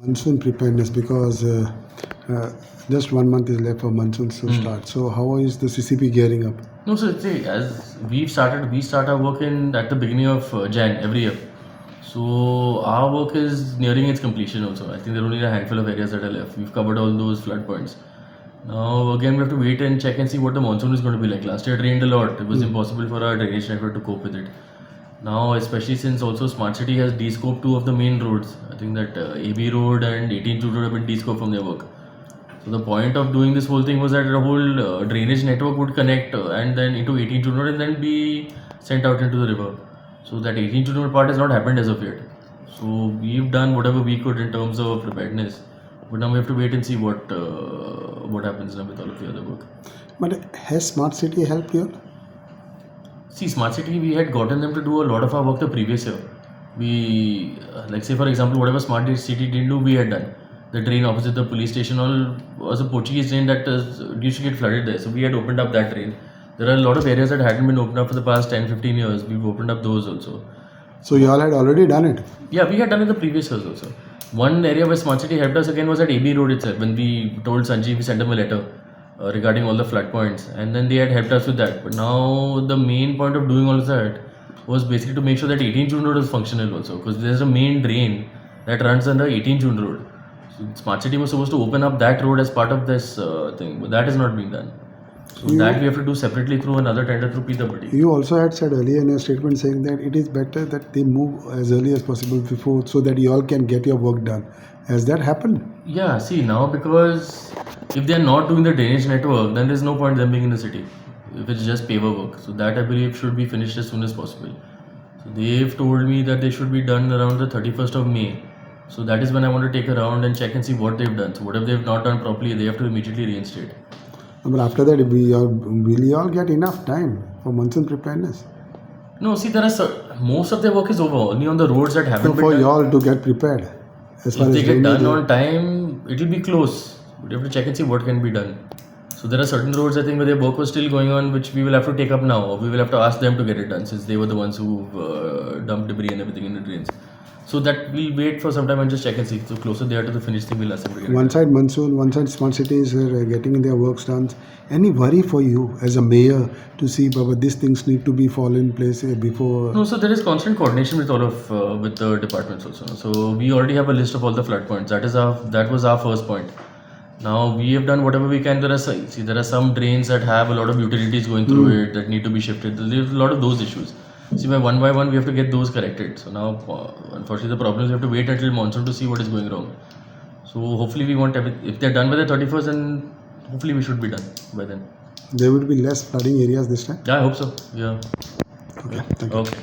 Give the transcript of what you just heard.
Monsoon preparedness, because just 1 month is left for monsoons to start. So how is the CCP gearing up? No, so see, as we start our work at the beginning of Jan every year. So our work is nearing its completion also. I think there are only a handful of areas that are left. We've covered all those flood points. Now again we have to wait and check and see what the monsoon is going to be like. Last year it rained a lot. It was impossible for our drainage network to cope with it. Now, especially since also Smart City has de-scoped two of the main roads. I think that AB Road and 18 June Road have been de-scoped from their work. So the point of doing this whole thing was that a whole drainage network would connect and then into 18 June Road and then be sent out into the river. So that 18 June Road part has not happened as of yet. So we've done whatever we could in terms of preparedness. But now we have to wait and see what happens now with all of the other work. But has Smart City helped you? See, Smart City, we had gotten them to do a lot of our work the previous year. We, like say for example, whatever Smart City didn't do, we had done. The drain opposite the police station all was a Portuguese drain that used to get flooded there. So we had opened up that drain. There are a lot of areas that hadn't been opened up for the past 10-15 years. We've opened up those also. So you all had already done it? Yeah, we had done it the previous years also. One area where Smart City helped us again was at AB Road itself. When we told Sanjeev, we sent him a letter regarding all the flood points, and then they had helped us with that. But now the main point of doing all of that was basically to make sure that 18 June Road is functional also, because there's a main drain that runs under 18 June Road. So Smart City was supposed to open up that road as part of this thing, but that is not being done. So that we have to do separately through another tender through PWD. You also had said earlier in your statement saying that it is better that they move as early as possible before, so that you all can get your work done. Has that happened? Yeah, see now, because if they are not doing the drainage network, then there's no point them being in the city if it's just paver work. So that I believe should be finished as soon as possible. So they've told me that they should be done around the 31st of May. So that is when I want to take a round and check and see what they've done. So whatever they've not done properly, they have to immediately reinstate. But after that, will you all get enough time for monsoon preparedness? No, see, there are most of their work is over. Only on the roads that haven't been for done. you all to get prepared. As far If they as get done drainage on time, it will be close. But you have to check and see what can be done. So there are certain roads I think where their work was still going on, which we will have to take up now, or we will have to ask them to get it done, since they were the ones who dumped debris and everything in the drains. So that we'll wait for some time and just check and see. So closer they are to the finished thing, we'll ask them to get it One done. side monsoon, one side smart cities are getting their works done. Any worry for you as a mayor to see, Baba, these things need to be fall in place before? No, so there is constant coordination with all of with the departments also. So we already have a list of all the flood points. That was our first point. Now we have done whatever we can. There are some drains that have a lot of utilities going through it that need to be shifted. There's a lot of those issues. See, by one we have to get those corrected. So now, unfortunately, the problem is we have to wait until monsoon to see what is going wrong. So hopefully we want if they're done by the 31st, then hopefully we should be done by then. There will be less flooding areas this time? Yeah, I hope so. Yeah. Okay, thank you. Okay.